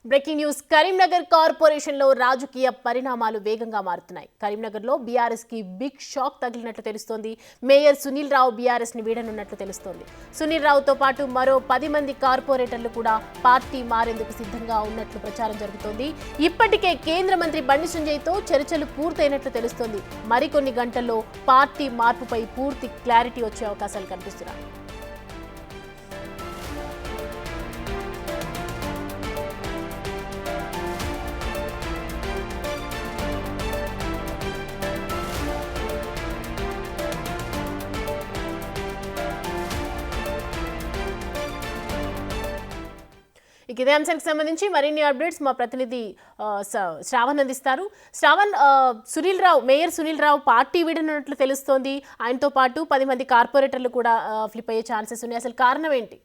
Breaking news Karimnagar corporation లో రాజకీయ పరిణామాలు వేగంగా మారుతున్నాయి. కరీంనగర్ లో బీఆర్ఎస్ కి బిగ్ షాక్ తగిలినట్లు తెలుస్తోంది. మేయర్ సునీల్ రావు బీఆర్ఎస్ ని వీడనున్నట్లు తెలుస్తోంది. సునీల్ రావుతో పాటు మరో 10 మంది కార్పొరేటర్లు కూడా పార్టీ మారేందుకు సిద్ధంగా ఉన్నట్లు ప్రచారం జరుగుతోంది. ఇప్పటికే కేంద్ర మంత్రి బండి సంజయ్ తో చర్చలు పూర్తయినట్లు తెలుస్తోంది. మరికొన్ని గంటల్లో పార్టీ మార్పుపై పూర్తి క్లారిటీ వచ్చే అవకాశాలు కనిపిస్తున్నాయి. ఇదే అంశానికి సంబంధించి మరిన్ని అప్డేట్స్ మా ప్రతినిధి శ్రావణ్ అందిస్తారు. శ్రావణ్, మేయర్ సునీల్ రావు పార్టీ వీడనున్నట్లు తెలుస్తోంది. ఆయనతో పాటు 10 మంది కార్పొరేటర్లు కూడా ఫ్లిప్ అయ్యే ఛాన్సెస్ ఉన్నాయి. అసలు కారణం ఏంటి?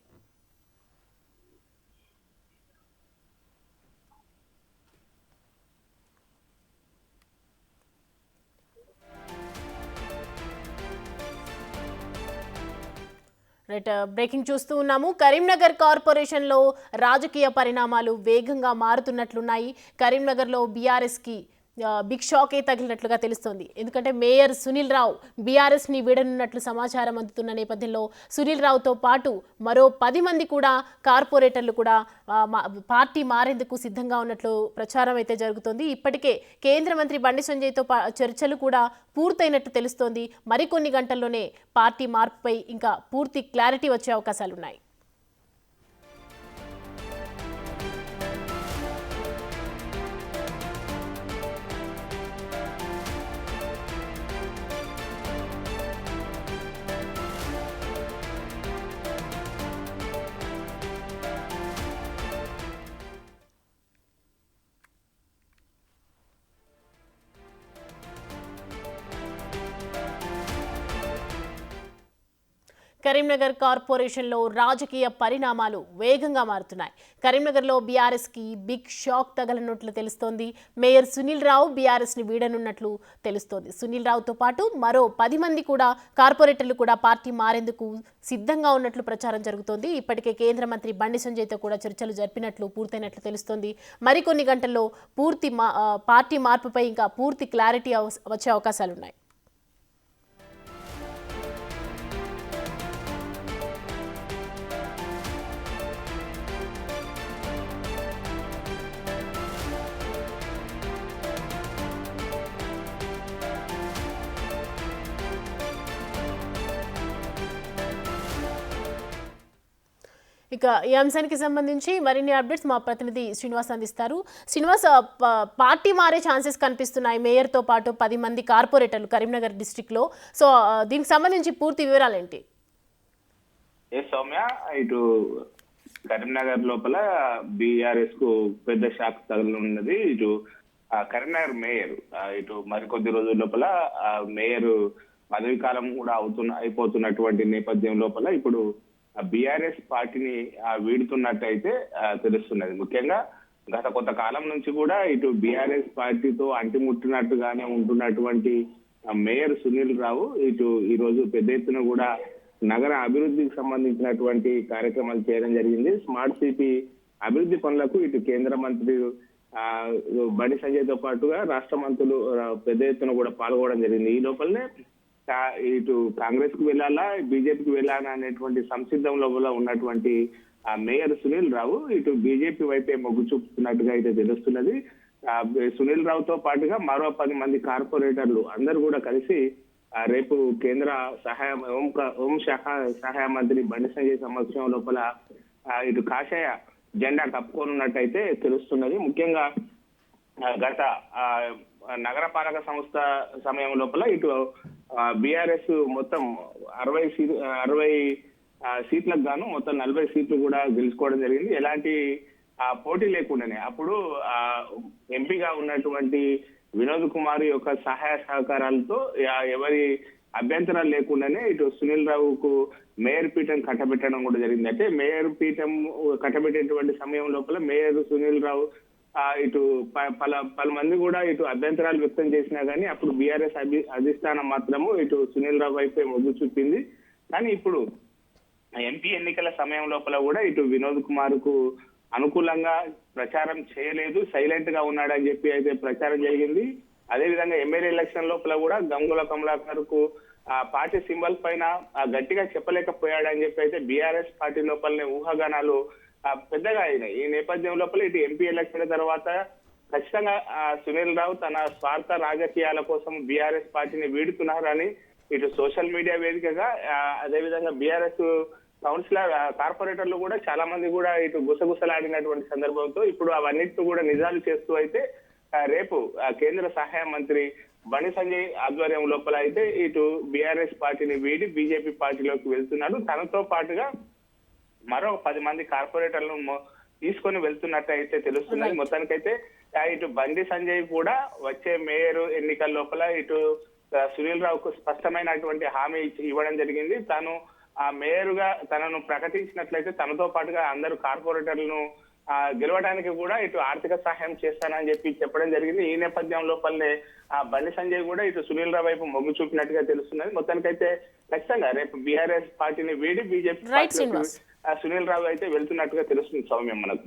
రైట్, బ్రేకింగ్ చూస్తూ ఉన్నాము. కరీంనగర్ కార్పొరేషన్ లో రాజకీయ పరిణామాలు వేగంగా మారుతున్నట్లున్నాయి. కరీంనగర్ లో బీఆర్ఎస్ కి బిగ్ షాకే తగిలినట్లుగా తెలుస్తోంది. ఎందుకంటే మేయర్ సునీల్ రావు బీఆర్ఎస్ ని వీడనున్నట్లు సమాచారం అందుతున్న నేపథ్యంలో సునీల్ రావుతో పాటు మరో 10 మంది కూడా కార్పొరేటర్లు కూడా పార్టీ మారేందుకు సిద్ధంగా ఉన్నట్లు ప్రచారం అయితే జరుగుతోంది. ఇప్పటికే కేంద్ర మంత్రి బండి సంజయ్తో చర్చలు కూడా పూర్తయినట్టు తెలుస్తోంది. మరికొన్ని గంటల్లోనే పార్టీ మార్పుపై ఇంకా పూర్తి క్లారిటీ వచ్చే అవకాశాలున్నాయి. కరీంనగర్ కార్పొరేషన్ లో రాజకీయ పరిణామాలు వేగంగా మారుతున్నాయి. కరీంనగర్ లో బీఆర్ఎస్ కి బిగ్ షాక్ తగలనున్నట్లు తెలుస్తోంది. మేయర్ సునీల్ రావు బీఆర్ఎస్ ని వీడనున్నట్లు తెలుస్తోంది. సునీల్ రావుతో పాటు మరో 10 మంది కూడా కార్పొరేటర్లు కూడా పార్టీ మారేందుకు సిద్ధంగా ఉన్నట్లు ప్రచారం జరుగుతోంది. ఇప్పటికే కేంద్ర మంత్రి బండి సంజయ్తో కూడా చర్చలు జరిపినట్లు పూర్తయినట్లు తెలుస్తోంది. మరికొన్ని గంటల్లో పార్టీ మార్పుపై ఇంకా పూర్తి క్లారిటీ వచ్చే అవకాశాలున్నాయి. ఇక ఈ అంశానికి సంబంధించి మరిన్ని అప్డేట్స్ మా ప్రతినిధి శ్రీనివాస్ అందిస్తారు. శ్రీనివాస్, పార్టీ మారే ఛాన్సెస్ కనిపిస్తున్నాయి మేయర్తో పాటు 10 మంది కార్పొరేటర్లు కరీంనగర్ డిస్ట్రిక్ట్లో. సో దీనికి సంబంధించి పూర్తి వివరాలు ఏంటి? సౌమ్య, ఇటు కరీంనగర్ లోపల బీఆర్ఎస్ కు పెద్ద షాక్ తగలనున్నది. ఇటు కరీంనగర్ మేయర్ ఇటు మరికొద్ది రోజుల లోపల మేయర్ పదవి కాలం కూడా అయిపోతున్నటువంటి నేపథ్యం లోపల ఇప్పుడు బీఆర్ఎస్ పార్టీని వీడుతున్నట్టయితే తెలుస్తున్నది. ముఖ్యంగా గత కొంతకాలం నుంచి కూడా ఇటు బీఆర్ఎస్ పార్టీతో అంటిముట్టినట్టుగానే ఉంటున్నటువంటి మేయర్ సునీల్ రావు ఇటు ఈ రోజు పెద్ద ఎత్తున కూడా నగర అభివృద్ధికి సంబంధించినటువంటి కార్యక్రమాలు చేయడం జరిగింది. స్మార్ట్ సిటీ అభివృద్ధి పనులకు ఇటు కేంద్ర మంత్రి బండి సంజయ్ తో పాటుగా రాష్ట్ర మంత్రులు పెద్ద ఎత్తున కూడా పాల్గొనడం జరిగింది. ఈ లోపలనే ఇటు కాంగ్రెస్ కు వెళ్ళాలా బీజేపీకి వెళ్ళాలా అనేటువంటి సంసిద్ధంలో ఉన్నటువంటి మేయర్ సునీల్ రావు ఇటు బీజేపీ వైపే మొగ్గు చూపుతున్నట్టుగా అయితే తెలుస్తున్నది. సునీల్ రావుతో పాటుగా మరో 10 మంది కార్పొరేటర్లు అందరూ కూడా కలిసి రేపు కేంద్ర హోంశాఖ సహాయ మంత్రి బండి సంజయ్ సమక్షం లోపల ఇటు కాషాయ జెండా కప్పుకోనున్నట్టయితే తెలుస్తున్నది. ముఖ్యంగా గత నగర పాలక సంస్థ సమయం లోపల ఇటు బీఆర్ఎస్ మొత్తం 60 సీట్లకు గాను మొత్తం 40 సీట్లు కూడా గెలుచుకోవడం జరిగింది. ఎలాంటి పోటీ లేకుండానే అప్పుడు ఎంపీగా ఉన్నటువంటి వినోద్ కుమార్ యొక్క సహాయ సహకారాలతో ఎవరి అభ్యంతరాలు లేకుండానే ఇటు సునీల్ రావుకు మేయర్ పీఠం కట్టబెట్టడం కూడా జరిగింది. అంటే మేయర్ పీఠం కట్టబెట్టేటువంటి సమయం లోపల మేయర్ సునీల్ రావు ఇటు పలు మంది కూడా ఇటు అభ్యంతరాలు వ్యక్తం చేసినా గానీ అప్పుడు బీఆర్ఎస్ అధిష్టానం మాత్రము ఇటు సునీల్ రావు వైపే మొగ్గు చూపింది. కానీ ఇప్పుడు ఎంపీ ఎన్నికల సమయం లోపల కూడా ఇటు వినోద్ కుమార్ కు అనుకూలంగా ప్రచారం చేయలేదు, సైలెంట్ గా ఉన్నాడని చెప్పి అయితే ప్రచారం జరిగింది. అదే విధంగా ఎమ్మెల్యే ఎలక్షన్ లోపల కూడా గంగుల కమలాకర్ కు ఆ పార్టీ సింబల్ పైన గట్టిగా చెప్పలేకపోయాడని చెప్పి అయితే బీఆర్ఎస్ పార్టీ లోపలనే ఊహాగానాలు పెద్దగా అయినాయి. ఈ నేపథ్యం లోపల ఇటు ఎంపీ ఎలక్షన్ తర్వాత ఖచ్చితంగా సునీల్ రావు తన స్వార్థ రాజకీయాల కోసం బీఆర్ఎస్ పార్టీని వీడుతున్నారని ఇటు సోషల్ మీడియా వేదికగా అదేవిధంగా బీఆర్ఎస్ కౌన్సిలర్ కార్పొరేటర్లు కూడా చాలా మంది కూడా ఇటు గుసగుసలాడినటువంటి సందర్భంతో ఇప్పుడు అవన్నిటిని కూడా నిజాలు చేస్తూ అయితే రేపు కేంద్ర సహాయ మంత్రి బండి సంజయ్ ఆధ్వర్యం లోపల అయితే ఇటు బీఆర్ఎస్ పార్టీని వీడి బీజేపీ పార్టీలోకి వెళ్తున్నాడు. తనతో పాటుగా మరో 10 మంది కార్పొరేటర్లను తీసుకొని వెళ్తున్నట్టు అయితే తెలుస్తున్నది. మొత్తానికైతే ఇటు బండి సంజయ్ కూడా వచ్చే మేయర్ ఎన్నికల లోపల ఇటు సునీల్ రావుకు స్పష్టమైనటువంటి హామీ ఇవ్వడం జరిగింది. తాను ఆ మేయర్ గా తనను ప్రకటించినట్లయితే తనతో పాటుగా అందరూ కార్పొరేటర్లను గెలవడానికి కూడా ఇటు ఆర్థిక సహాయం చేస్తానని చెప్పి చెప్పడం జరిగింది. ఈ నేపథ్యం లోపలనే బండి సంజయ్ కూడా ఇటు సునీల్ రావు వైపు మొగ్గు చూపినట్టుగా తెలుస్తున్నది. మొత్తానికైతే ఖచ్చితంగా రేపు బీఆర్ఎస్ పార్టీని వీడి బీజేపీ సునీల్ రావు అయితే వెళ్తున్నట్టుగా తెలుస్తుంది సౌమ్యం మనకు.